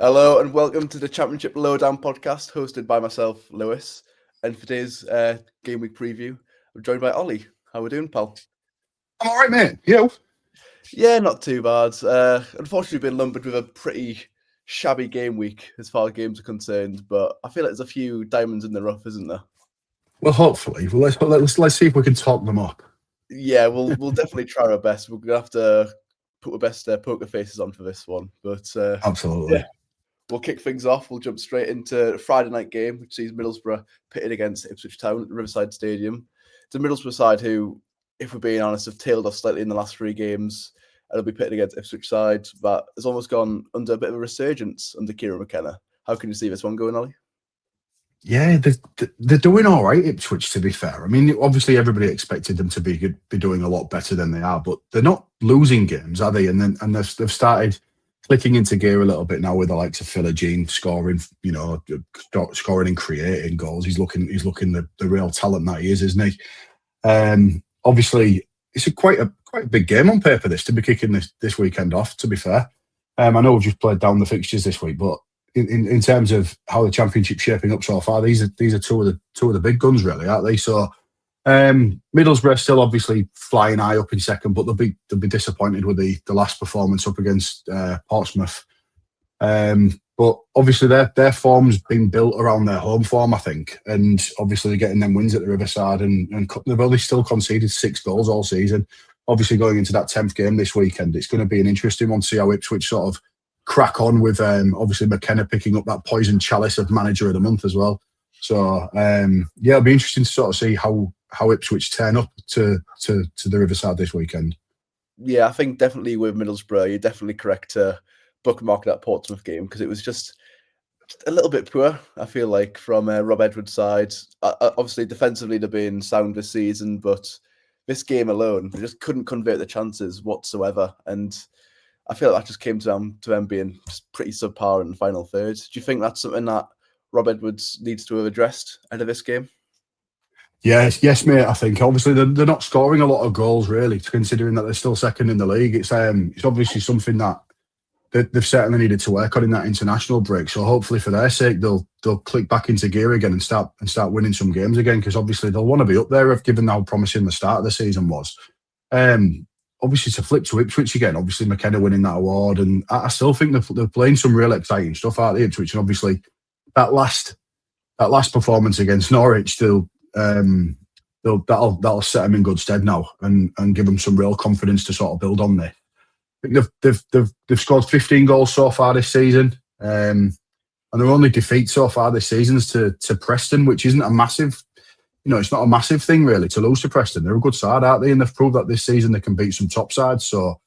Hello and welcome to the Championship Lowdown podcast, hosted by myself, Lewis. And for today's game week preview, I'm joined by Ollie. How are we doing, pal? I'm all right, mate. You? Yeah, not too bad. Unfortunately, been lumbered with a pretty shabby game week as far as games are concerned, but I feel like there's a few diamonds in the rough, isn't there? Well, hopefully. Let's see if we can talk them up. Yeah, we'll definitely try our best. We're gonna have to put our best poker faces on for this one, but Absolutely. Yeah. We'll kick things off. We'll jump straight into a Friday night game, which sees Middlesbrough pitted against Ipswich Town at Riverside Stadium. It's a Middlesbrough side who, if we're being honest, have tailed off slightly in the last three games. It'll be pitted against Ipswich side that has almost gone under a bit of a resurgence under Kieran McKenna. How can you see this one going, Ollie? Yeah, they're doing all right, Ipswich, to be fair. I mean, obviously everybody expected them to be doing a lot better than they are, but they're not losing games, are they? And they've started clicking into gear a little bit now with the likes of Philogene scoring, scoring and creating goals. He's looking the real talent that he is, isn't he? Obviously, it's quite a big game on paper, this, to be kicking this weekend off, to be fair. I know we've just played down the fixtures this week, but in terms of how the Championship's shaping up so far, these are two of the big guns, really, aren't they? So Middlesbrough still obviously flying high up in second, but they'll be disappointed with the last performance up against Portsmouth. But obviously their form's been built around their home form, I think, and obviously they're getting them wins at the Riverside, and they've only still conceded 6 goals all season. Obviously going into that 10th game this weekend, it's going to be an interesting one to see how Ipswich sort of crack on with obviously McKenna picking up that poison chalice of manager of the month as well. So it'll be interesting to sort of see how Ipswich turn up to the Riverside this weekend. Yeah, I think definitely with Middlesbrough, you're definitely correct to bookmark that Portsmouth game because it was just a little bit poor, I feel like, from Rob Edwards' side. Obviously, defensively, they've been sound this season, but this game alone, they just couldn't convert the chances whatsoever. And I feel like that just came to them being just pretty subpar in the final third. Do you think that's something that Rob Edwards needs to have addressed ahead of this game? Yes, mate. I think obviously they're not scoring a lot of goals, really, considering that they're still second in the league. It's obviously something that they've certainly needed to work on in that international break. So hopefully, for their sake, they'll click back into gear again and start winning some games again, because obviously they'll want to be up there, given how promising the start of the season was. Obviously, to flip to Ipswich again, obviously McKenna winning that award, and I still think they're playing some real exciting stuff out of Ipswich. And obviously, that last performance against Norwich, that'll set them in good stead now, and give them some real confidence to sort of build on there. I think they've scored 15 goals so far this season, and their only defeat so far this season is to Preston, which isn't a massive. It's not a massive thing, really, to lose to Preston. They're a good side, aren't they? And they've proved that this season they can beat some top sides. So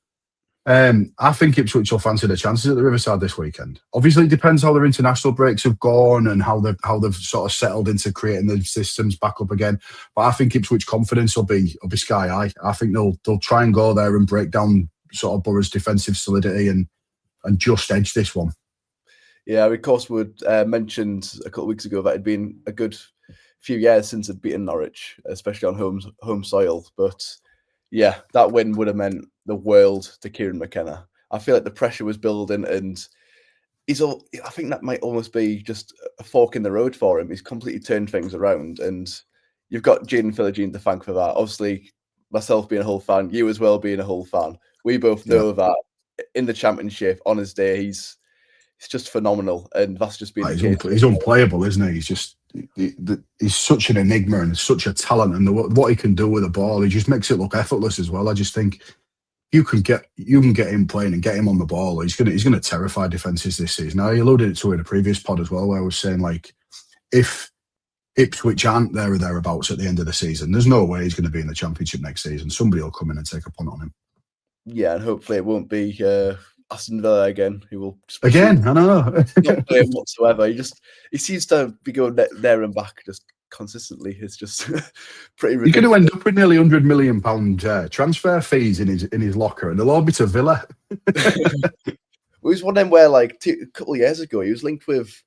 I think Ipswich will fancy their chances at the Riverside this weekend. Obviously, it depends how their international breaks have gone and how they've sort of settled into creating the systems back up again. But I think Ipswich confidence will be sky high. I think they'll try and go there and break down sort of Borough's defensive solidity and just edge this one. Yeah, of course, we mentioned a couple of weeks ago that it'd been a good few years since they'd beaten Norwich, especially on home soil. But yeah, that win would have meant the world to Kieran McKenna. I feel like the pressure was building, and I think that might almost be just a fork in the road for him. He's completely turned things around, and you've got Jaden Philogene to thank for that. Obviously, myself being a Hull fan, you as well being a Hull fan, we both know that in the Championship, on his day, he's just phenomenal, and that's just been the case. He's unplayable, isn't he? He's just he's such an enigma and such a talent, and what he can do with the ball, he just makes it look effortless as well. I just think you can get him playing and get him on the ball. He's gonna terrify defenses this season. Now, he alluded to it in a previous pod as well, where I was saying, like, if Ipswich aren't there or thereabouts at the end of the season, there's no way he's going to be in the Championship next season. Somebody will come in and take a punt on him. Yeah, and hopefully it won't be Aston Villa again, who will again. I know not play him whatsoever. He seems to be going there and back just consistently. It's just pretty ridiculous. You're going to end up with nearly £100 million transfer fees in his locker, and they'll all be to Villa. It was one of them where, like, a couple of years ago, he was linked with.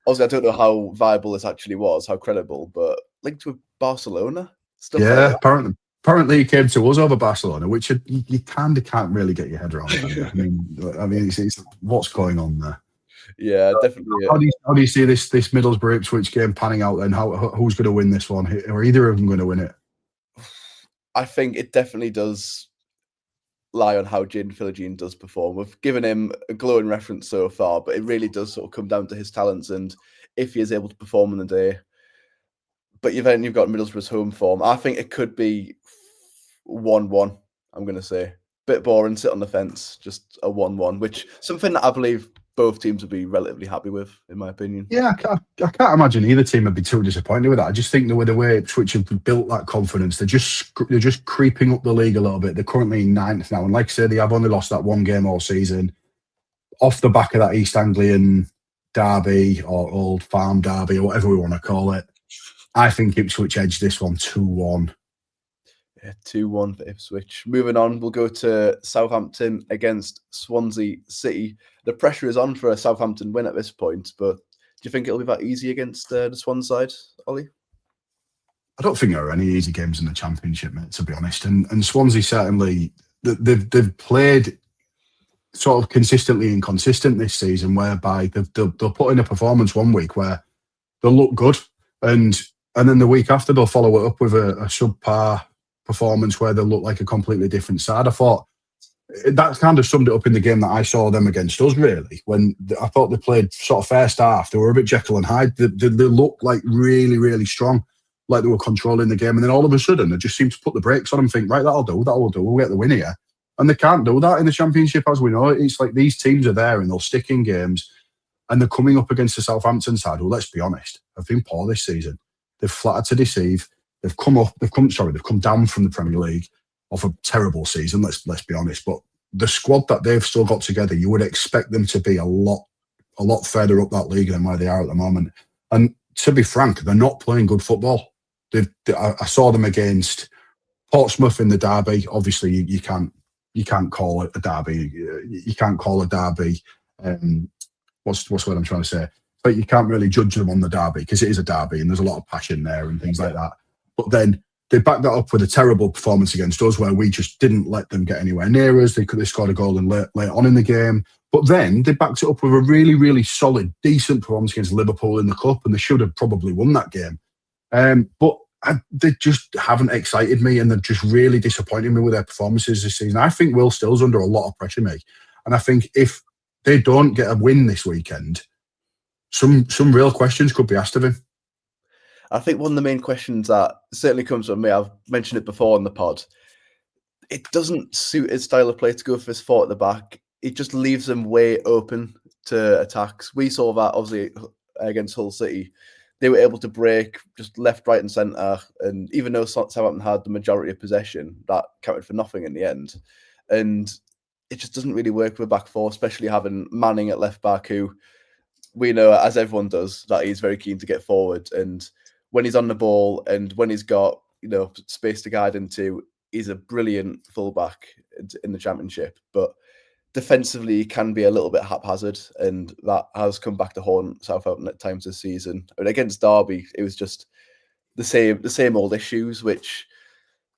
Obviously, I don't know how viable this actually was, how credible, but linked with Barcelona. Stuff like that. Apparently he came to us over Barcelona, which you kind of can't really get your head around. I mean, it's what's going on there. Yeah, definitely. How do you see this Middlesbrough Ipswich game panning out then? Who's going to win this one? Are either of them going to win it? I think it definitely does lie on how Jane Philogene does perform. We've given him a glowing reference so far, but it really does sort of come down to his talents and if he is able to perform on the day. But you've got Middlesbrough's home form. I think it could be 1-1, I'm going to say. Bit boring, sit on the fence, just a 1-1, which something that I believe both teams would be relatively happy with, in my opinion. Yeah, I can't imagine either team would be too disappointed with that. I just think the way Ipswich have built that confidence, they're just creeping up the league a little bit. They're currently in 9th now, and like I said, they have only lost that one game all season. Off the back of that East Anglian derby or Old Farm derby or whatever we want to call it, I think Ipswich edged this one 2-1. Yeah, 2-1 for Ipswich. Moving on, we'll go to Southampton against Swansea City. The pressure is on for a Southampton win at this point, but do you think it'll be that easy against the Swan side, Ollie? I don't think there are any easy games in the Championship, mate, to be honest. And Swansea certainly, they've played sort of consistently inconsistent this season, whereby they'll put in a performance one week where they'll look good, and then the week after they'll follow it up with a subpar performance where they'll look like a completely different side. I thought that kind of summed it up in the game that I saw them against us, really, when I thought they played sort of first half. They were a bit Jekyll and Hyde. They looked like really, really strong, like they were controlling the game. And then all of a sudden, they just seemed to put the brakes on and think, right, that'll do. We'll get the win here. And they can't do that in the Championship, as we know. It's like these teams are there and they'll stick in games, and they're coming up against the Southampton side, who, let's be honest, have been poor this season. They've flattered to deceive. They've come down from the Premier League off a terrible season, let's be honest. But the squad that they've still got together, you would expect them to be a lot further up that league than where they are at the moment. And to be frank, they're not playing good football. I saw them against Portsmouth in the derby. Obviously, you can't call it a derby. You can't call a derby. What's what I'm trying to say? But you can't really judge them on the derby because it is a derby and there's a lot of passion there and things like that. But then they backed that up with a terrible performance against us where we just didn't let them get anywhere near us. They scored a goal late on in the game. But then they backed it up with a really, really solid, decent performance against Liverpool in the Cup, and they should have probably won that game. But they just haven't excited me, and they've just really disappointed me with their performances this season. I think Will Still's under a lot of pressure, mate. And I think if they don't get a win this weekend, some real questions could be asked of him. I think one of the main questions that certainly comes from me, I've mentioned it before on the pod, it doesn't suit his style of play to go for his 4 at the back. It just leaves them way open to attacks. We saw that obviously against Hull City. They were able to break just left, right and centre. And even though Southampton had the majority of possession, that counted for nothing in the end. And it just doesn't really work with a back 4, especially having Manning at left back, who we know, as everyone does, that he's very keen to get forward. And when he's on the ball and when he's got space to guide into, he's a brilliant fullback in the Championship. But defensively, he can be a little bit haphazard, and that has come back to haunt Southampton at times this season. I mean, against Derby, it was just the same old issues, which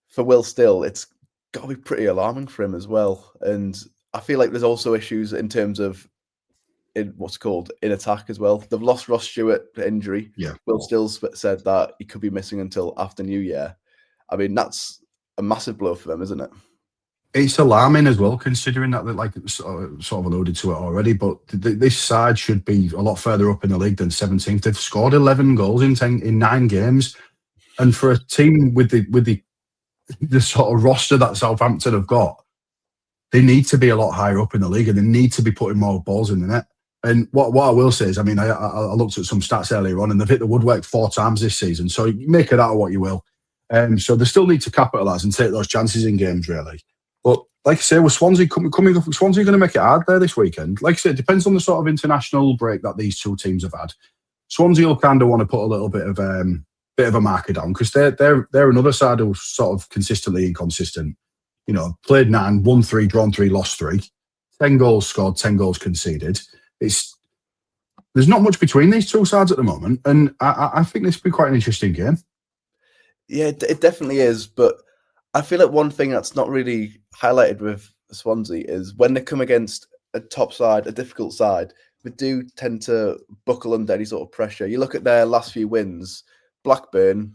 for Will Still, it's got to be pretty alarming for him as well. And I feel like there's also issues in terms of in attack as well. They've lost Ross Stewart to injury. Yeah. Will Stills said that he could be missing until after New Year. I mean, that's a massive blow for them, isn't it? It's alarming as well, considering that, like sort of alluded to it already, but this side should be a lot further up in the league than 17th. They've scored 11 goals in 9 games. And for a team with the sort of roster that Southampton have got, they need to be a lot higher up in the league and they need to be putting more balls in the net. And what I will say is, I mean, I looked at some stats earlier on and they've hit the woodwork 4 times this season. So you make it out of what you will. So they still need to capitalise and take those chances in games, really. But like I say, with Swansea coming up, Swansea going to make it hard there this weekend. Like I say, it depends on the sort of international break that these two teams have had. Swansea will kind of want to put a little bit of a marker down because they're another side who's sort of consistently inconsistent. Played 9, won 3, drawn 3, lost 3. 10 goals scored, 10 goals conceded. There's not much between these two sides at the moment, and I think this will be quite an interesting game. Yeah, it definitely is, but I feel like one thing that's not really highlighted with Swansea is when they come against a top side, a difficult side, they do tend to buckle under any sort of pressure. You look at their last few wins: Blackburn,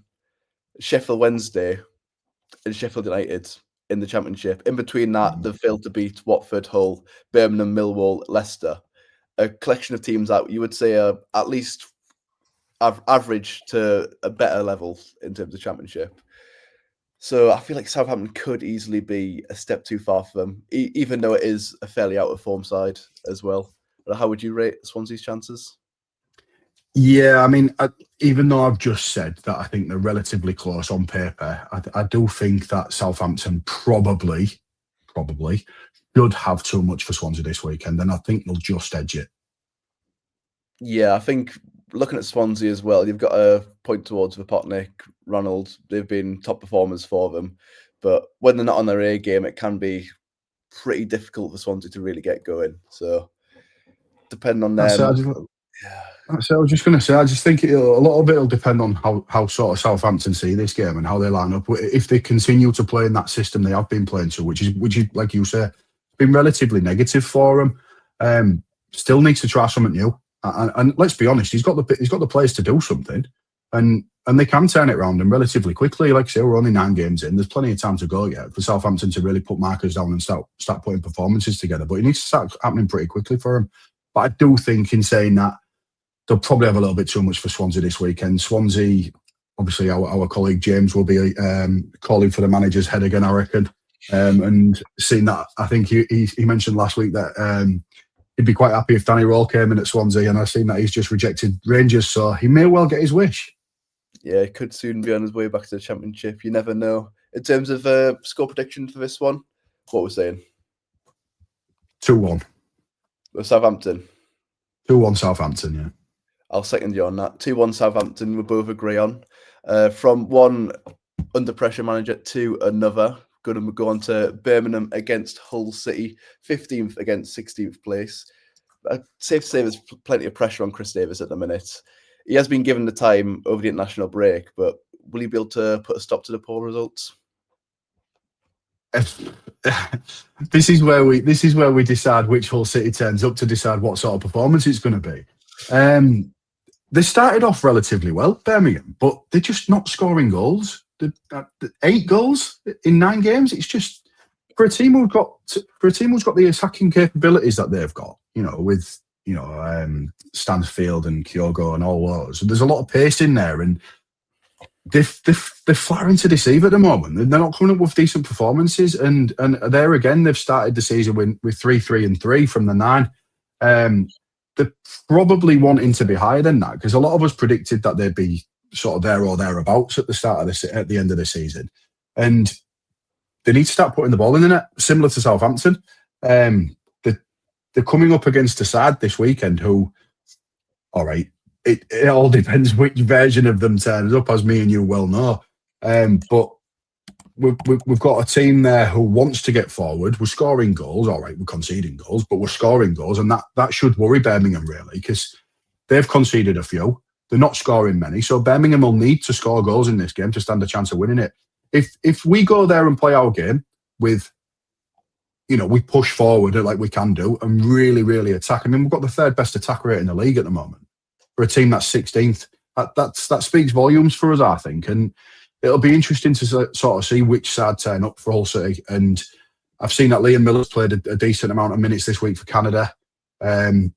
Sheffield Wednesday, and Sheffield United in the Championship. In between that, they've failed to beat Watford, Hull, Birmingham, Millwall, Leicester. A collection of teams that you would say are at least average to a better level in terms of Championship. So I feel like Southampton could easily be a step too far for them, even though it is a fairly out of form side as well. How would you rate Swansea's chances? Yeah, I mean, even though I've just said that I think they're relatively close on paper, I do think that Southampton probably should have too much for Swansea this weekend, and I think they'll just edge it. Yeah, I think looking at Swansea as well, you've got a point towards Vipotnik, Ronald. They've been top performers for them, but when they're not on their A game, it can be pretty difficult for Swansea to really get going. So, depending on them. I was just going to say, I just think a lot of it will depend on how sort of Southampton see this game and how they line up. If they continue to play in that system they have been playing to, which is like you say, been relatively negative for them. Still needs to try something new. And let's be honest, he's got the players to do something, and they can turn it around and relatively quickly. Like I say, we're only 9 games in. There's plenty of time to go yet for Southampton to really put markers down and start putting performances together. But it needs to start happening pretty quickly for him. But I do think in saying that, they'll probably have a little bit too much for Swansea this weekend. Swansea, obviously, our colleague James will be calling for the manager's head again, I reckon. And seeing that, I think he mentioned last week that he'd be quite happy if Danny Roll came in at Swansea, and I've seen that he's just rejected Rangers, so he may well get his wish. Yeah, he could soon be on his way back to the Championship. You never know. In terms of score prediction for this one, what we're saying? 2-1. Southampton. 2-1 Southampton, yeah. I'll second you on that. 2-1 Southampton, we both agree on. From one under pressure manager to another, going to go on to Birmingham against Hull City, 15th against 16th place. Safe to say there's plenty of pressure on Chris Davis at the minute. He has been given the time over the international break, but will he be able to put a stop to the poor results? This is where we decide which Hull City turns up to decide what sort of performance it's going to be. They started off relatively well, Birmingham, but they're just not scoring goals. 8 goals in 9 games. It's just for a team who's got the attacking capabilities that they've got. With Stansfield and Kyogo and all those. There's a lot of pace in there, and they're flattering to deceive at the moment. They're not coming up with decent performances, and there again, they've started the season with 3-3-3 from the 9. They're probably wanting to be higher than that, because a lot of us predicted that they'd be sort of there or thereabouts at the end of the season, and they need to start putting the ball in the net, similar to Southampton. They're coming up against a side this weekend who, all right, it all depends which version of them turns up, as me and you well know. But we've got a team there who wants to get forward. We're scoring goals, all right, we're conceding goals, but we're scoring goals, and that should worry Birmingham, really, because they've conceded a few. They're not scoring many, so Birmingham will need to score goals in this game to stand a chance of winning it. If we go there and play our game with, we push forward like we can do and really, really attack. I mean, we've got the 3rd best attack rate in the league at the moment for a team that's 16th. That speaks volumes for us, I think, and it'll be interesting to sort of see which side turn up for Hull City. And I've seen that Liam Miller's played a decent amount of minutes this week for Canada. I'm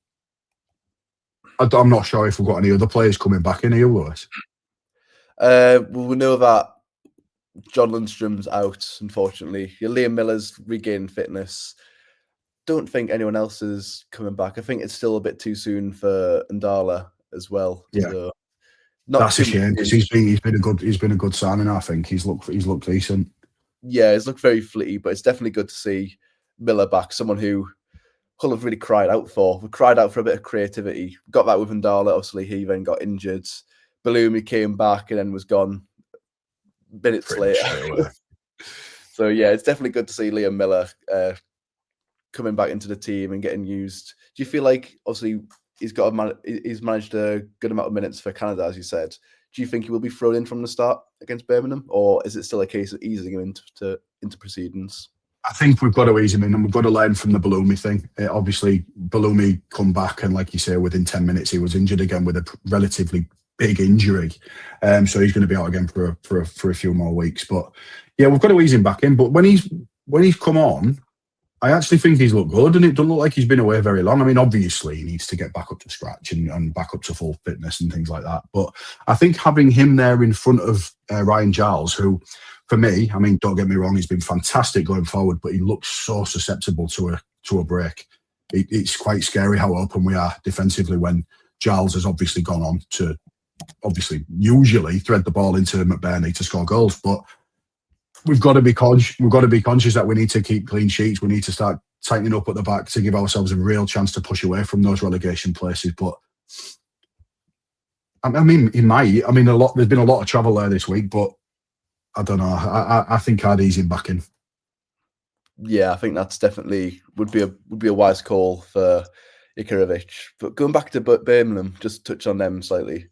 not sure if we've got any other players coming back in here, Lewis. Well, we know that John Lundstrom's out, unfortunately. Liam Miller's regained fitness. Don't think anyone else is coming back. I think it's still a bit too soon for Ndala as well. Yeah, so that's a shame, because he's been a good signing. I think he's looked decent. Yeah, he's looked very flitty, but it's definitely good to see Miller back. Someone who Hull have really cried out for. We cried out for a bit of creativity. Got that with Ndala. Obviously, he then got injured. Bellumi came back and then was gone minutes later. So yeah, it's definitely good to see Liam Miller coming back into the team and getting used. Do you feel like, obviously, he's managed a good amount of minutes for Canada, as you said? Do you think he will be thrown in from the start against Birmingham, or is it still a case of easing him into proceedings? I think we've got to ease him in, and we've got to learn from the Bellumi thing. Obviously, Bellumi come back, and like you say, within 10 minutes he was injured again with a relatively big injury. So he's going to be out again for a few more weeks. But yeah, we've got to ease him back in. But when he's come on, I actually think he's looked good, and it doesn't look like he's been away very long. I mean, obviously he needs to get back up to scratch and back up to full fitness and things like that. But I think having him there in front of Ryan Giles, who, for me, I mean, don't get me wrong, he's been fantastic going forward, but he looks so susceptible to a break. It's quite scary how open we are defensively when Giles has obviously gone on to usually thread the ball into McBurney to score goals, but we've got to be conscious that we need to keep clean sheets. We need to start tightening up at the back to give ourselves a real chance to push away from those relegation places. But I mean, he might. I mean, there's been a lot of travel there this week, but I don't know. I think I'd ease him back in. Yeah, I think that's definitely would be a wise call for Ikarovic. But going back to Birmingham, just touch on them slightly.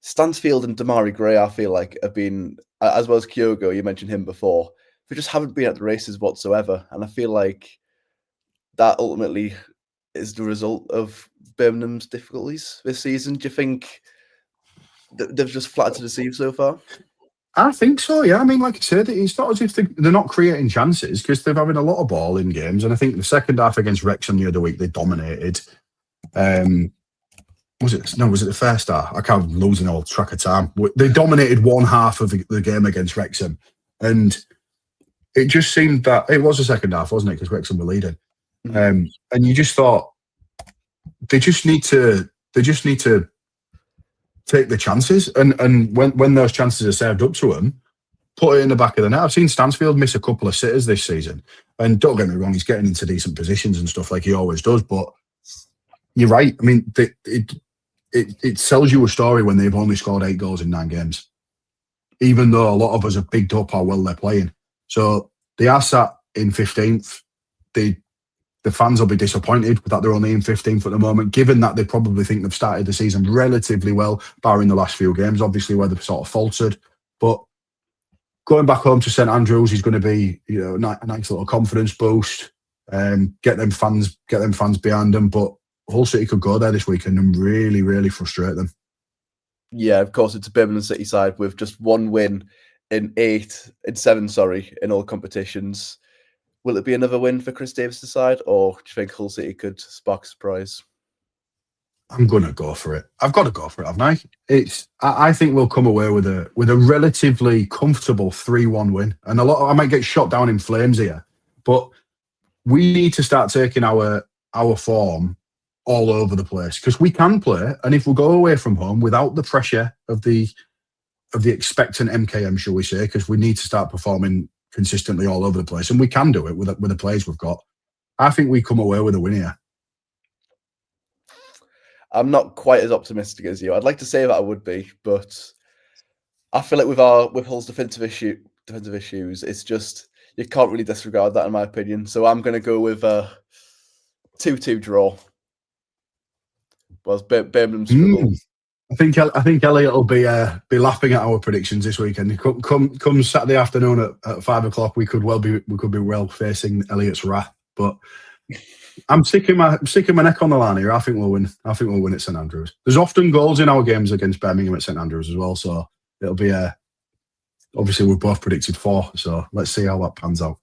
Stansfield and Damari Gray, I feel like, have been, as well as Kyogo, you mentioned him before, they just haven't been at the races whatsoever. And I feel like that ultimately is the result of Birmingham's difficulties this season. Do you think they've just flattered to deceive so far? I think so, yeah. I mean, like I said, it's not as if they're not creating chances, because they're having a lot of ball in games. And I think the second half against Wrexham the other week, they dominated. Was it the first half? I can't, losing all track of time. They dominated one half of the game against Wrexham, and it just seemed that it was the second half, wasn't it? Because Wrexham were leading, and you just thought they just need to take the chances, and when those chances are served up to them, put it in the back of the net. I've seen Stansfield miss a couple of sitters this season, and don't get me wrong, he's getting into decent positions and stuff like he always does, but you're right. I mean, it tells you a story when they've only scored 8 goals in 9 games, even though a lot of us have bigged up how well they're playing. So they are sat in 15th. The fans will be disappointed that they're only in 15th at the moment, given that they probably think they've started the season relatively well, barring the last few games, obviously, where they've sort of faltered. But going back home to St Andrews is going to be, a nice little confidence boost. Get them fans behind them. But Hull City could go there this weekend and really, really frustrate them. Yeah, of course, it's a Birmingham City side with just 1 win in 7 in all competitions. Will it be another win for Chris Davis' side, or do you think Hull City could spark a surprise? I'm gonna go for it. I've got to go for it, haven't I? I think we'll come away with a relatively comfortable 3-1 win, and I might get shot down in flames here, but we need to start taking our form all over the place, because we can play, and if we go away from home without the pressure of the expectant MKM, shall we say, because we need to start performing consistently all over the place, and we can do it with the players we've got. I think we come away with a win here. I'm not quite as optimistic as you. I'd like to say that I would be, but I feel like with Hull's defensive issues, it's just you can't really disregard that, in my opinion. So I'm going to go with a 2-2 draw. Well, Birmingham's I think Elliot will be laughing at our predictions this weekend. Come Saturday afternoon at 5:00, we could be well facing Elliot's wrath. But I'm sticking my neck on the line here. I think we'll win. I think we'll win at St Andrews. There's often goals in our games against Birmingham at St Andrews as well, so it'll be obviously we've both predicted 4, so let's see how that pans out.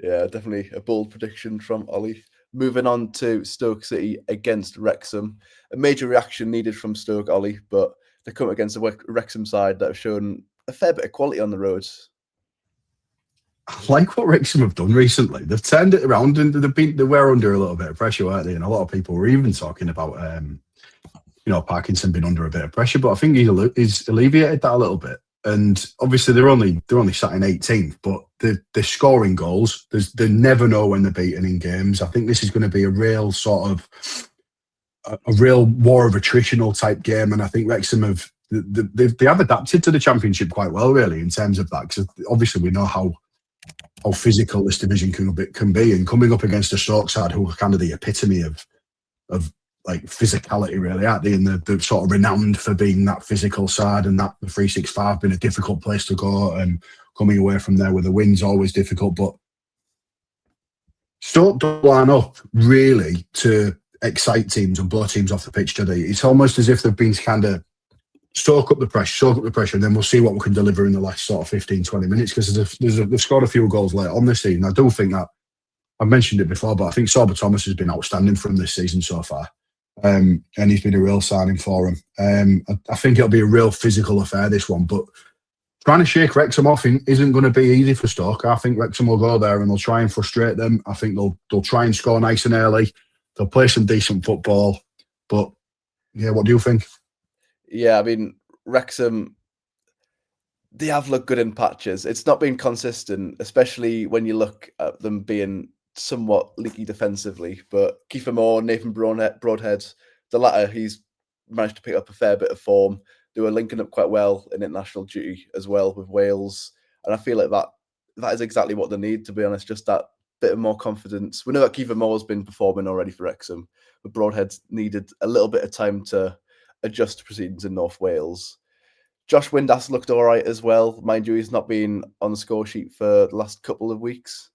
Yeah, definitely a bold prediction from Ollie. Moving on to Stoke City against Wrexham. A major reaction needed from Stoke, Ollie, but they come against a Wrexham side that have shown a fair bit of quality on the road. I like what Wrexham have done recently. They've turned it around, and they were under a little bit of pressure, weren't they? And a lot of people were even talking about, Parkinson being under a bit of pressure, but I think he's alleviated that a little bit. And obviously they're only sat in 18th, but they're scoring goals. They never know when they're beaten in games. I think this is going to be a real sort of a real war of attritional type game, and I think Wrexham have adapted to the Championship quite well, really, in terms of that. Because obviously we know how physical this division can be, and coming up against a Stoke side who are kind of the epitome of like physicality, really, aren't they? And they're sort of renowned for being that physical side, and that the 365 been a difficult place to go, and coming away from there with a win's always difficult. But Stoke don't line up really to excite teams and blow teams off the pitch today. It's almost as if they've been kind of soak up the pressure, and then we'll see what we can deliver in the last sort of 15, 20 minutes, because they've scored a few goals late on this season. I do think that, I've mentioned it before, but I think Sorba Thomas has been outstanding for him this season so far. And he's been a real signing for him. I think it'll be a real physical affair, this one, but trying to shake Wrexham off isn't going to be easy for Stoke. I think Wrexham will go there and they'll try and frustrate them. I think they'll try and score nice and early. They'll play some decent football. But, yeah, what do you think? Yeah, I mean, Wrexham, they have looked good in patches. It's not been consistent, especially when you look at them being somewhat leaky defensively. But Kiefer Moore, Nathan Broadhead, the latter, he's managed to pick up a fair bit of form. They were linking up quite well in international duty as well with Wales. And I feel like that is exactly what they need, to be honest, just that bit of more confidence. We know that Kiefer Moore's been performing already for Wrexham, but Broadhead's needed a little bit of time to adjust to proceedings in North Wales. Josh Windass looked all right as well. Mind you, he's not been on the score sheet for the last couple of weeks.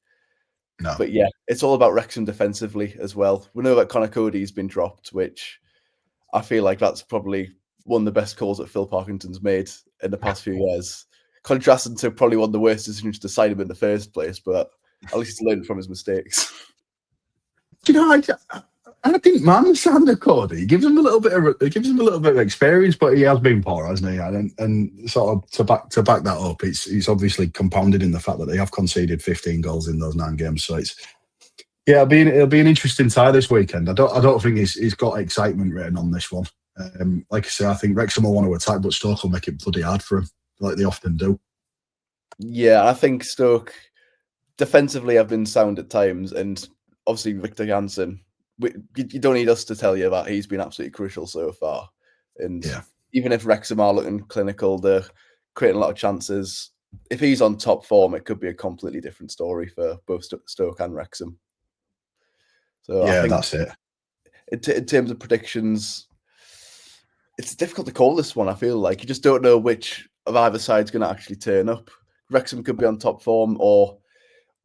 No. But yeah, it's all about Wrexham defensively as well. We know that Connor Cody's been dropped, which I feel like that's probably one of the best calls that Phil Parkinson's made in the past few years. Contrasting to probably one of the worst decisions to sign him in the first place, but at least he's learned from his mistakes. Do you know, I didn't mind Sander Cody. He gives him a little bit of experience, but he has been poor, hasn't he? And sort of to back that up, it's obviously compounded in the fact that they have conceded 15 goals in those 9 games. So it'll be an interesting tie this weekend. I don't think he's got excitement written on this one. Like I say, I think Wrexham will want to attack, but Stoke will make it bloody hard for him, like they often do. Yeah, I think Stoke defensively have been sound at times, and obviously Victor Janssen. You don't need us to tell you that he's been absolutely crucial so far. And even if Wrexham are looking clinical, they're creating a lot of chances. If he's on top form, it could be a completely different story for both Stoke and Wrexham. So yeah, I think that's it. In terms of predictions, it's difficult to call this one. I feel like you just don't know which of either side's going to actually turn up. Wrexham could be on top form, or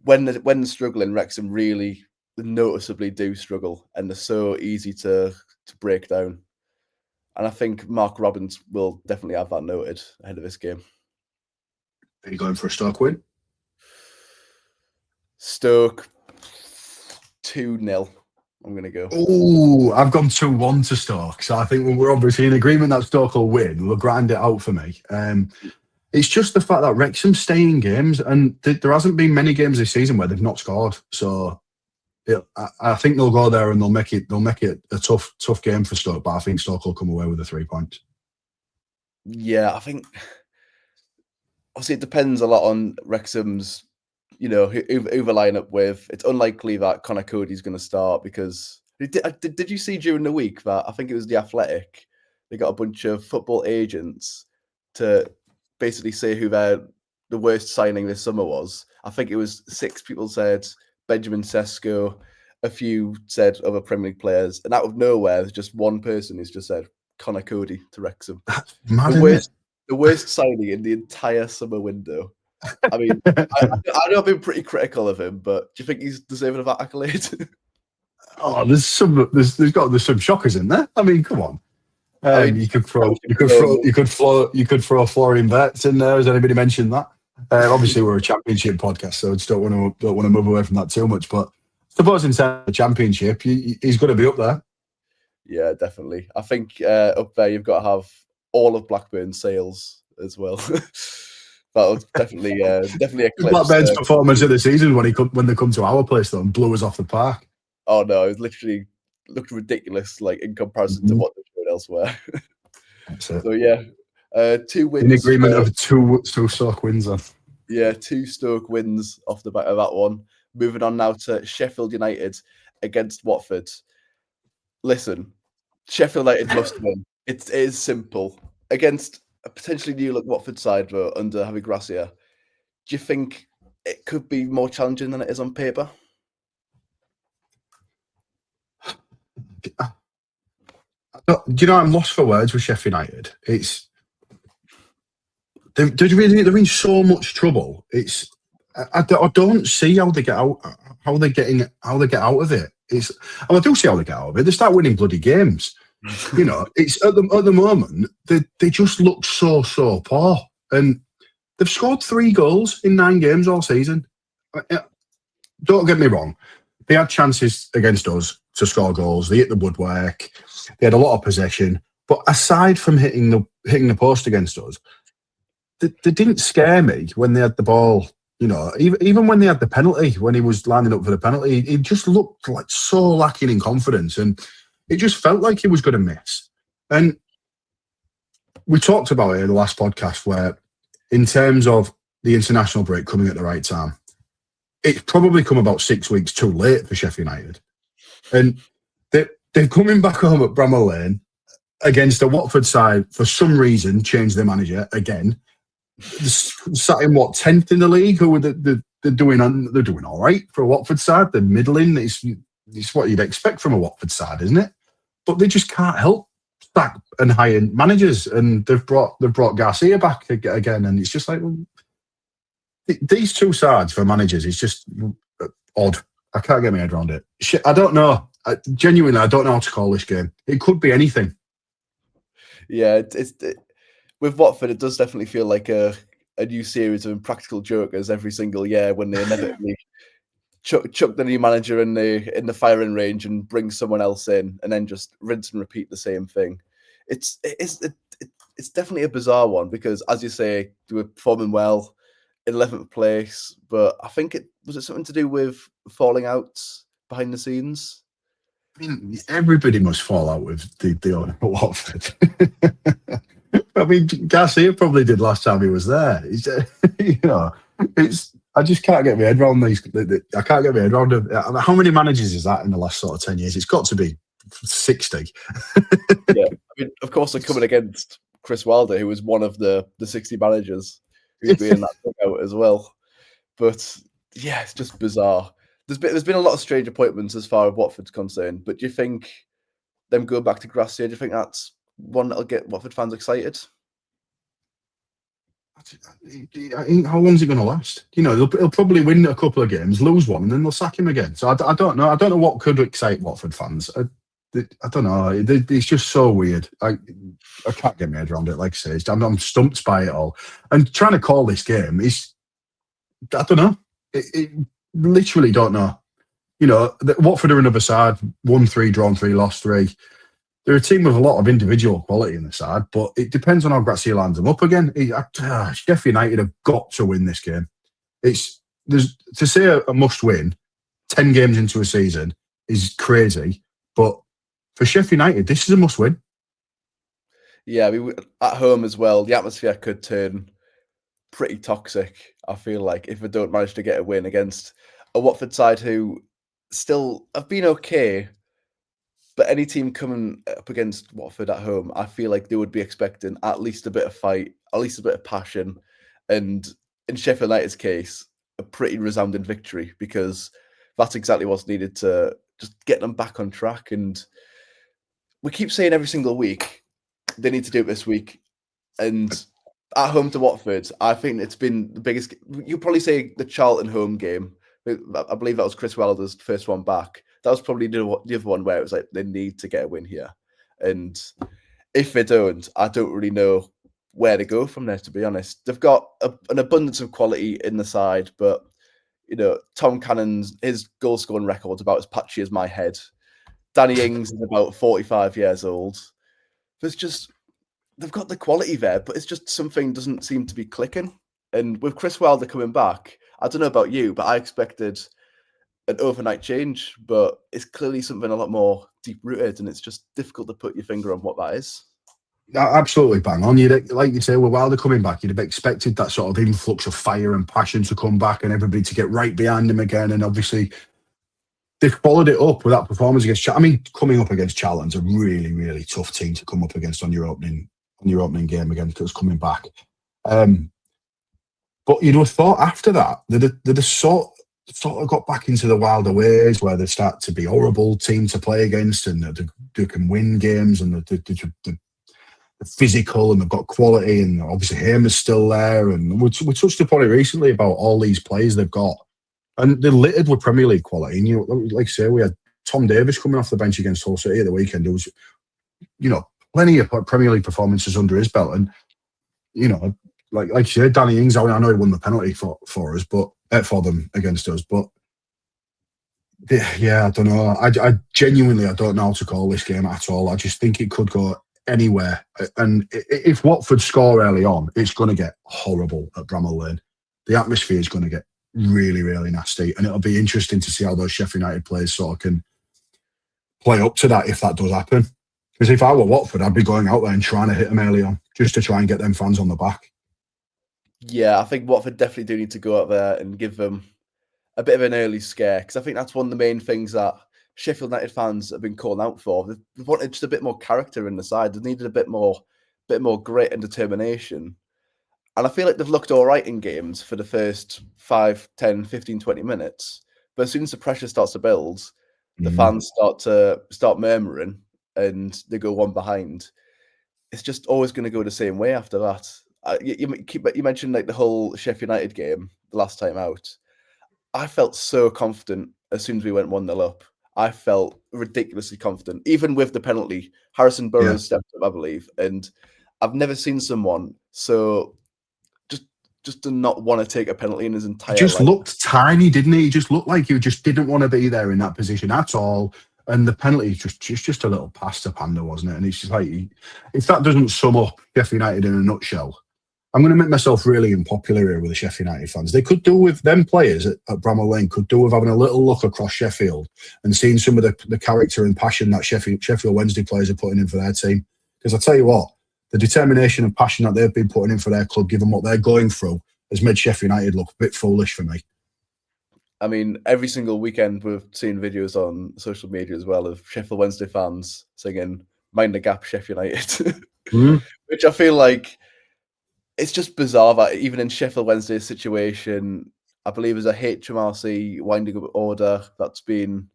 when they're struggling, Wrexham really noticeably do struggle, and they're so easy to break down. And I think Mark Robbins will definitely have that noted ahead of this game. Are you going for a Stoke win? Stoke 2-0. I'm going to go. Oh, I've gone 2-1 to Stoke. So I think we're obviously in agreement that Stoke will win. We'll grind it out for me. It's just the fact that Wrexham stay in games, and there hasn't been many games this season where they've not scored. So I think they'll go there and they'll make it a tough game for Stoke. But I think Stoke will come away with the 3 points. Yeah, I think obviously it depends a lot on Wrexham's, who they line up with. It's unlikely that Connor Cody's going to start, because did you see during the week that I think it was The Athletic, they got a bunch of football agents to basically say who the worst signing this summer was. I think it was 6 people said Benjamin Sesko, a few said other Premier League players, and out of nowhere, there's just one person who's just said Connor Cody to Wrexham. That's mad, isn't it? The worst signing in the entire summer window. I mean, I know I've been pretty critical of him, but do you think he's deserving of that accolade? Oh, there's some shockers in there. I mean, come on. You could throw Florian Wirtz in there. Has anybody mentioned that? Obviously, we're a championship podcast, so I just don't want to move away from that too much. But I suppose in terms of the championship, he's got to be up there. Yeah, definitely. I think up there you've got to have all of Blackburn's sales as well. That was definitely eclipse Blackburn's performance of the season when they come to our place though and blew us off the park. Oh no, it literally looked ridiculous, like in comparison to what they showed elsewhere. That's it. So yeah, 2 wins. In agreement of two Stoke wins then. Yeah, 2 Stoke wins off the back of that one. Moving on now to Sheffield United against Watford. Listen, Sheffield United must win. It is simple. Against a potentially new look Watford side though, under Javi Gracia, do you think it could be more challenging than it is on paper? Do you know, I'm lost for words with Sheffield United. They're in so much trouble. I don't see how they get out, how they get out of it. I do see how they get out of it. They start winning bloody games. It's at the moment they just look so poor, and they've scored 3 goals in 9 games all season. Don't get me wrong, they had chances against us to score goals. They hit the woodwork. They had a lot of possession, but aside from hitting the post against us, they didn't scare me when they had the ball. Even when they had the penalty, when he was lining up for the penalty, he just looked like so lacking in confidence, and it just felt like he was going to miss. And we talked about it in the last podcast, where in terms of the international break coming at the right time, it's probably come about 6 weeks too late for Sheffield United. And they're coming back home at Bramall Lane against a Watford side, for some reason, changed their manager again. Sat in 10th in the league, who they're doing all right for a Watford side. They're middling. It's what you'd expect from a Watford side, isn't it? But they just can't help sack and hire managers, and they've brought Garcia back again, and it's just like, well, these two sides for managers is just odd. I can't get my head around it. I don't know. Genuinely, I don't know how to call this game. It could be anything. Yeah, with Watford, it does definitely feel like a new series of impractical jokers every single year when they inevitably chuck the new manager in the firing range and bring someone else in, and then just rinse and repeat the same thing. It's definitely a bizarre one, because, as you say, they were performing well in 11th place, but I think it was something to do with falling out behind the scenes. I mean, everybody must fall out with the owner at Watford. I mean, Garcia probably did last time he was there. I just can't get my head around these. I can't get my head around it. How many managers is that in the last sort of 10 years? It's got to be 60. Yeah, I mean, of course, they're coming against Chris Wilder, who was one of the 60 managers who'd be in that dugout as well. But yeah, it's just bizarre. There's been a lot of strange appointments as far as Watford's concerned, but do you think them going back to Gracia, do you think that's one that'll get Watford fans excited? How long is it going to last? He'll probably win a couple of games, lose one, and then they'll sack him again. So I don't know. I don't know what could excite Watford fans. I don't know. It's just so weird. I can't get my head around it. Like I say, I'm stumped by it all. And trying to call this game is, I don't know. It literally don't know. Watford are another side, 1-3, drawn 3, lost 3. They're a team with a lot of individual quality in the side, but it depends on how Gracia lands them up again. Sheffield United have got to win this game. To say a must win 10 games into a season is crazy, but for Sheffield United, this is a must win. Yeah, I mean, at home as well, the atmosphere could turn pretty toxic, I feel like, if we don't manage to get a win against a Watford side who still have been okay. But any team coming up against Watford at home, I feel like they would be expecting at least a bit of fight, at least a bit of passion. And in Sheffield United's case, a pretty resounding victory, because that's exactly what's needed to just get them back on track. And we keep saying every single week, they need to do it this week. And at home to Watford, I think it's been the biggest. You'll probably say the Charlton home game. I believe that was Chris Wilder's first one back. That was probably the other one where it was like, they need to get a win here. And if they don't, I don't really know where to go from there, to be honest. They've got an abundance of quality in the side, but, Tom Cannon's, his goal scoring record's about as patchy as my head. Danny Ings is about 45 years old. They've got the quality there, but it's just something doesn't seem to be clicking. And with Chris Wilder coming back, I don't know about you, but I expected an overnight change, but it's clearly something a lot more deep-rooted, and it's just difficult to put your finger on what that is. Absolutely bang on. Like you say, with Wilder coming back, you'd have expected that sort of influx of fire and passion to come back and everybody to get right behind him again. And obviously, they've followed it up with that performance against Charlton. I mean, coming up against Charlton's a really, really tough team to come up against on your opening game again, because coming back. But you'd have thought after that, they'd have sort of got back into the Wilder ways, where they start to be horrible team to play against, and they can win games, and physical and they've got quality, and obviously Hamer's still there. And we touched upon it recently about all these players they've got, and they're littered with Premier League quality. And like I say, we had Tom Davis coming off the bench against Hull City at the weekend. There was, plenty of Premier League performances under his belt, and like you said, Danny Ings. I know he won the penalty for us, but for them against us, but. Yeah, I don't know. I genuinely don't know how to call this game at all. I just think it could go anywhere. And if Watford score early on, it's going to get horrible at Bramall Lane. The atmosphere is going to get really, really nasty. And it'll be interesting to see how those Sheffield United players sort of can play up to that if that does happen. Because if I were Watford, I'd be going out there and trying to hit them early on just to try and get them fans on the back. Yeah, I think Watford definitely do need to go out there and give them a bit of an early scare, because I think that's one of the main things that Sheffield United fans have been calling out for. They've wanted just a bit more character in the side. They needed a bit more grit and determination. And I feel like they've looked all right in games for the first 5, 10, 15, 20 minutes. But as soon as the pressure starts to build, the fans start murmuring and they go one behind. It's just always going to go the same way after that. You mentioned like the whole Sheffield United game the last time out. I felt so confident as soon as we went 1-0 up. I felt ridiculously confident, even with the penalty. Harrison Burrows stepped up, I believe, and I've never seen someone so just to not want to take a penalty in his entire life. He just looked tiny, didn't he? He just looked like he just didn't want to be there in that position at all. And the penalty just a little past a panda, wasn't it? And it's just like, if that doesn't sum up Sheffield United in a nutshell, I'm going to make myself really unpopular here with the Sheffield United fans. They could do with them players at Bramall Lane, could do with having a little look across Sheffield and seeing some of the character and passion that Sheffield Wednesday players are putting in for their team. Because I tell you what, the determination and passion that they've been putting in for their club, given what they're going through, has made Sheffield United look a bit foolish for me. I mean, every single weekend we've seen videos on social media as well of Sheffield Wednesday fans singing "Mind the Gap, Sheffield United," which I feel like it's just bizarre that even in Sheffield Wednesday's situation, I believe there's a HMRC winding up order that's been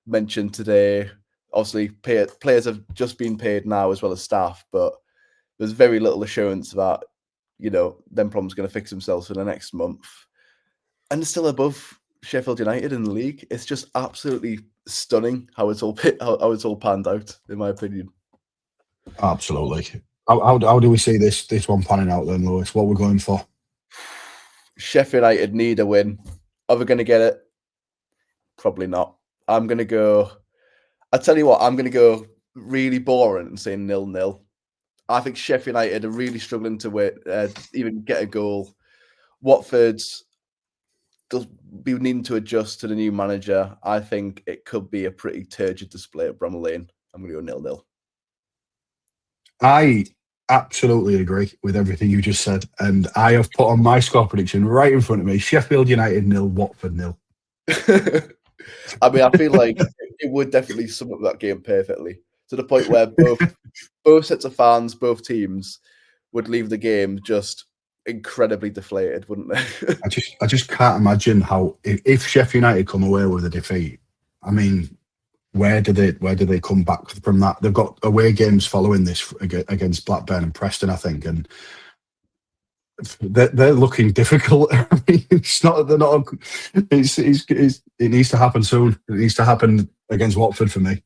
mentioned today. Obviously, players have just been paid now as well as staff, but there's very little assurance that, them problems are going to fix themselves for the next month. And they're still above Sheffield United in the league. It's just absolutely stunning how it's all panned out, in my opinion. Absolutely. How do we see this one panning out then, Lewis? What we're going for? Sheffield United need a win. Are we going to get it? Probably not. I tell you what, I'm going to go really boring and say 0-0. I think Sheffield United are really struggling to even get a goal. Watford will be needing to adjust to the new manager. I think it could be a pretty turgid display at Bramall Lane. I'm going to go 0-0. I absolutely agree with everything you just said, and I have put on my score prediction right in front of me: Sheffield United 0, Watford 0. I mean, I feel like it would definitely sum up that game perfectly, to the point where both sets of fans, both teams, would leave the game just incredibly deflated, wouldn't they? I just can't imagine how, if Sheffield United come away with a defeat, I mean, where do they come back from that? They've got away games following this against Blackburn and Preston, I think, and they're looking difficult. I mean, it's not. They're not. It needs to happen soon. It needs to happen against Watford for me.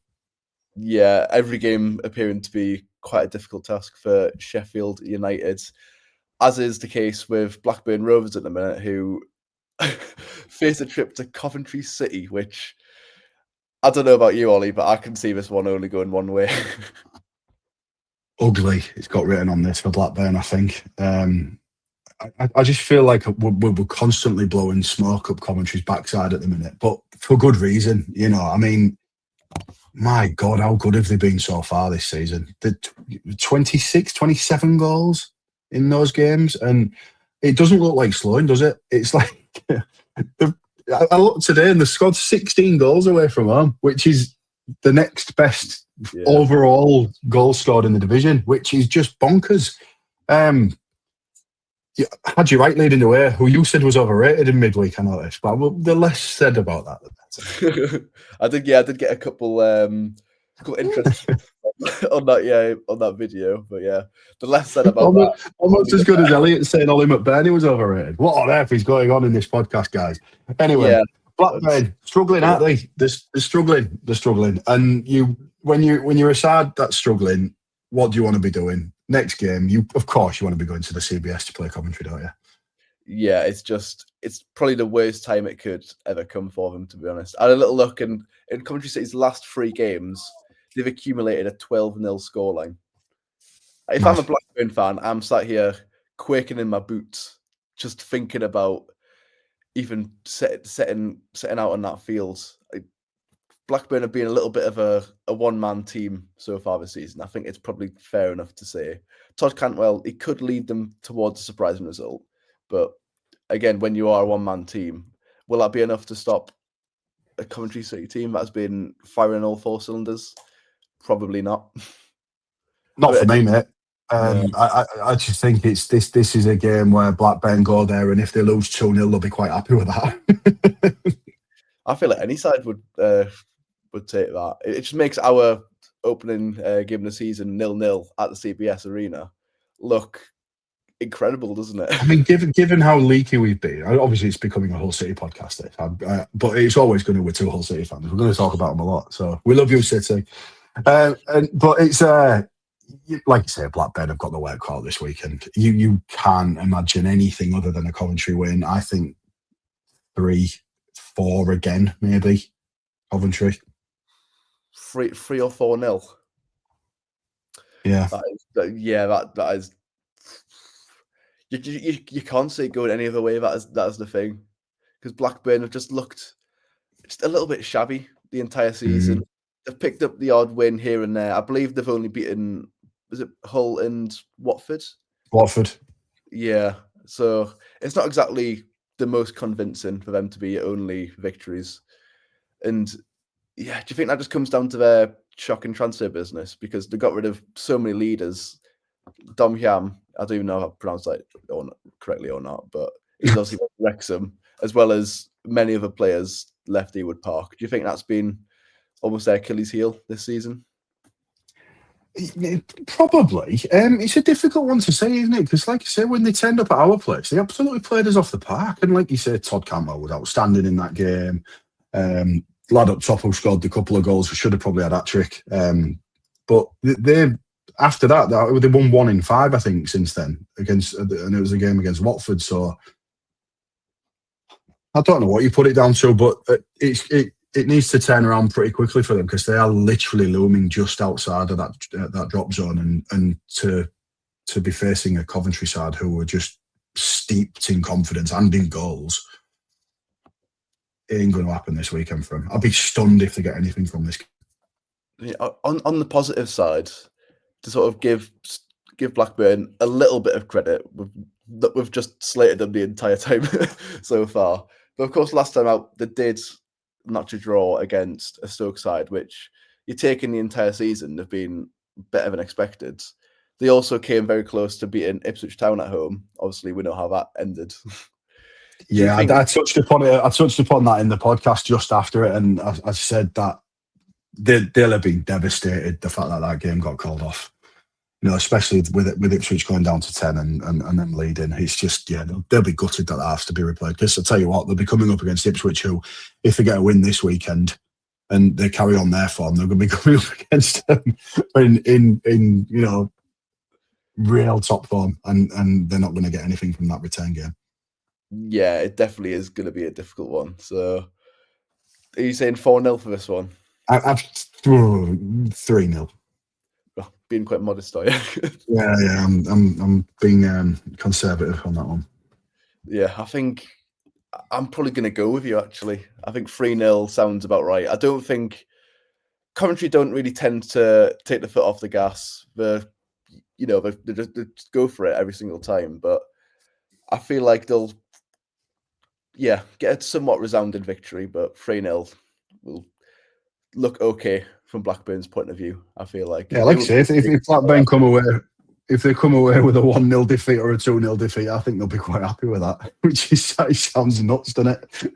Yeah, every game appearing to be quite a difficult task for Sheffield United, as is the case with Blackburn Rovers at the minute, who face a trip to Coventry City, which, I don't know about you, Ollie, but I can see this one only going one way. Ugly. It's got written on this for Blackburn, I think. I just feel like we're constantly blowing smoke up Coventry's backside at the minute, but for good reason. I mean, my God, how good have they been so far this season? The 26, 27 goals in those games, and it doesn't look like slowing, does it? It's like I looked today and they scored 16 goals away from home, which is the next best overall goal scored in the division, which is just bonkers. Had you right leading the way, who you said was overrated in midweek, I noticed, but the less said about that, the better. I did get a couple interesting on that video. But yeah, the less said about that. Almost as good as Elliot saying Ollie McBurney was overrated. What on earth is going on in this podcast, guys? Anyway, Yeah, Blackburn struggling, aren't they? They're struggling. They're struggling. And when you're a side that's struggling, what do you want to be doing? Next game, of course you want to be going to the CBS to play Coventry, don't you? Yeah, it's probably the worst time it could ever come for them, to be honest. I had a little look, and in Coventry City's last 3 games, they've accumulated a 12-0 scoreline. If I'm a Blackburn fan, I'm sat here quaking in my boots, just thinking about even setting out on that field. Blackburn have been a little bit of a one-man team so far this season. I think it's probably fair enough to say. Todd Cantwell, he could lead them towards a surprising result. But again, when you are a one-man team, will that be enough to stop a Coventry City team that's been firing all 4 cylinders? Probably not. Not for me, mate. No. I just think it's this is a game where Blackburn go there, and if they lose 2-0, they'll be quite happy with that. I feel like any side would take that. It just makes our opening game of the season 0-0 at the CBS Arena look incredible, doesn't it? I mean, given how leaky we've been, obviously it's becoming a Hull City podcast, but it's always going to with 2 Hull City fans. We're going to talk about them a lot, so we love you, City. But it's like you say, Blackburn have got the work call this weekend. You can't imagine anything other than a Coventry win. I think 3-4 again, maybe Coventry. 3 or 4-0. Yeah, that is. You can't see it going any other way. That is the thing, because Blackburn have just looked just a little bit shabby the entire season. They've picked up the odd win here and there. I believe they've only beaten, was it Hull and Watford? Watford. Yeah, so it's not exactly the most convincing for them to be only victories. And yeah, do you think that just comes down to their shocking transfer business? Because they got rid of so many leaders. Dom Hyam, I don't even know if I pronounced that correctly or not, but he's obviously Wrexham, as well as many other players left Ewood Park. Do you think that's been almost their Achilles heel this season? Probably. It's a difficult one to say, isn't it? Because, like you say, when they turned up at our place, they absolutely played us off the park. And like you say, Todd Cantwell was outstanding in that game. Lad up top who scored a couple of goals, should have probably had that trick. But they after that, they won 1 in 5, I think, since then, and it was a game against Watford. So I don't know what you put it down to, but it needs to turn around pretty quickly for them, because they are literally looming just outside of that drop zone, and to be facing a Coventry side who were just steeped in confidence and in goals. It ain't going to happen this weekend for them. I'd be stunned if they get anything from this. Yeah, on the positive side, to sort of give Blackburn a little bit of credit, we've just slated them the entire time so far. But of course, last time out, they did notch a draw against a Stoke side, which you're taking the entire season, they've been better than expected. They also came very close to beating Ipswich Town at home. Obviously, we know how that ended. Yeah, I touched upon it. I touched upon that in the podcast just after it, and I said that they'll have been devastated the fact that game got called off. You know, especially with Ipswich going down to 10 and them leading. It's just, yeah, they'll be gutted that has to be replayed. Because I'll tell you what, they'll be coming up against Ipswich, who, if they get a win this weekend and they carry on their form, they're going to be coming up against them in you know, real top form, and they're not going to get anything from that return game. Yeah, it definitely is going to be a difficult one. So, are you saying 4-0 for this one? I've 3-0. Oh, being quite modest, are you? Yeah, I'm being conservative on that one. Yeah, I think I'm probably going to go with you, actually. I think 3-0 sounds about right. I don't think Coventry don't really tend to take the foot off the gas. They just go for it every single time. But I feel like they'll, get a somewhat resounding victory, but 3-0 will look okay from Blackburn's point of view, I feel like. Yeah, like I say, if Blackburn come away, if they come away with a 1-0 defeat or a 2-0 defeat, I think they'll be quite happy with that, which sounds nuts, doesn't it?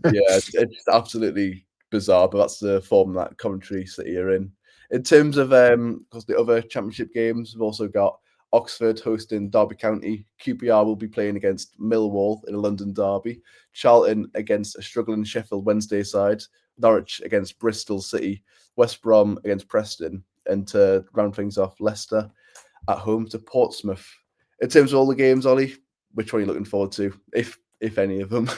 Yeah, it's absolutely bizarre, but that's the form that Coventry City are in. In terms of the other Championship games, we've also got Oxford hosting Derby County. QPR will be playing against Millwall in a London derby. Charlton against a struggling Sheffield Wednesday side. Norwich against Bristol City. West Brom against Preston. And to round things off, Leicester at home to Portsmouth. In terms of all the games, Ollie, which one are you looking forward to, if any of them?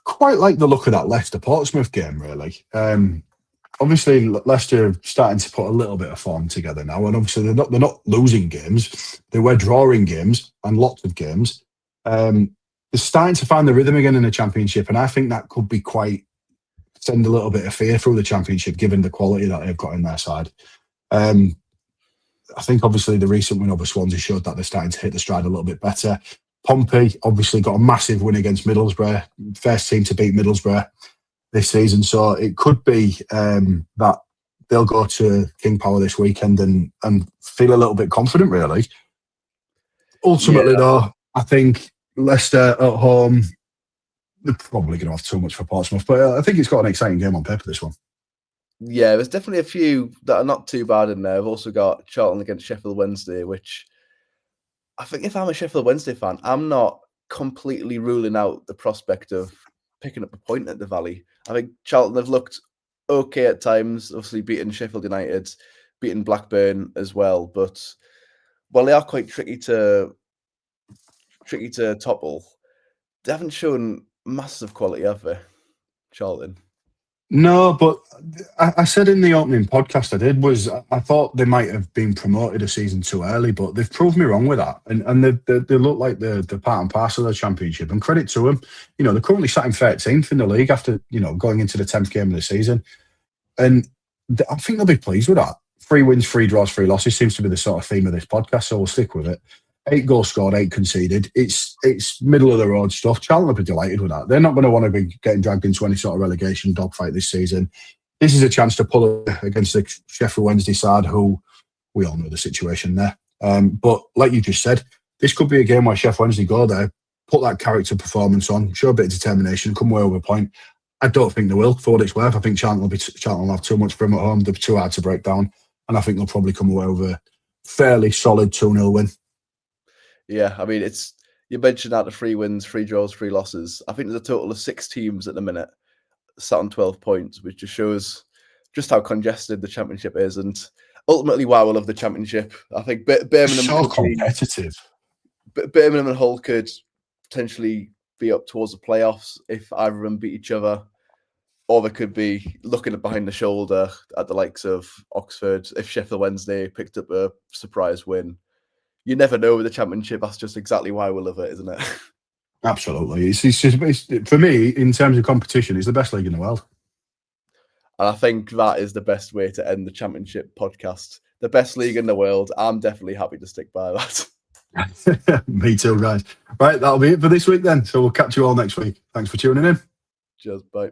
Quite like the look of that Leicester Portsmouth game, really. Obviously, Leicester are starting to put a little bit of form together now, and obviously they're not losing games. They were drawing games and lots of games. They're starting to find the rhythm again in the Championship, and I think that could be send a little bit of fear through the Championship, given the quality that they've got in their side. I think obviously the recent win over Swansea showed that they're starting to hit the stride a little bit better. Pompey obviously got a massive win against Middlesbrough, first team to beat Middlesbrough this season, so it could be that they'll go to King Power this weekend and feel a little bit confident, really. Ultimately, though, I think Leicester at home, they're probably going to have too much for Portsmouth, but I think it's got an exciting game on paper, this one. Yeah, there's definitely a few that are not too bad in there. I've also got Charlton against Sheffield Wednesday, which I think if I'm a Sheffield Wednesday fan, I'm not completely ruling out the prospect of picking up a point at the Valley. I think Charlton have looked okay at times, obviously beating Sheffield United, beating Blackburn as well. But while they are quite tricky to topple, they haven't shown massive quality, have they, Charlton? No, but I said in the opening podcast I thought they might have been promoted a season too early, but they've proved me wrong with that. And they look like they're part and parcel of the Championship, and credit to them. They're currently sat in 13th in the league after, going into the 10th game of the season. And I think they'll be pleased with that. 3 wins, 3 draws, 3 losses seems to be the sort of theme of this podcast, so we'll stick with it. 8 goals scored, 8 conceded. It's middle of the road stuff. Charlton will be delighted with that. They're not going to want to be getting dragged into any sort of relegation dogfight this season. This is a chance to pull against the Sheffield Wednesday side, who we all know the situation there. But like you just said, this could be a game where Sheffield Wednesday go there, put that character performance on, show a bit of determination, come away with a point. I don't think they will, for what it's worth. I think Charlton will have too much for them at home. They're too hard to break down, and I think they'll probably come away with a fairly solid 2-0 win. Yeah, I mean, you mentioned that the 3 wins, 3 draws, 3 losses. I think there's a total of 6 teams at the minute sat on 12 points, which just shows just how congested the Championship is, and ultimately why we love the Championship. I think Birmingham so competitive. Birmingham and Hull could potentially be up towards the playoffs if either of them beat each other, or they could be looking behind the shoulder at the likes of Oxford if Sheffield Wednesday picked up a surprise win. You never know with the Championship. That's just exactly why we love it, isn't it? Absolutely. It's for me, in terms of competition, it's the best league in the world. And I think that is the best way to end the Championship podcast. The best league in the world. I'm definitely happy to stick by that. Me too, guys. Right, that'll be it for this week then. So we'll catch you all next week. Thanks for tuning in. Cheers, bye.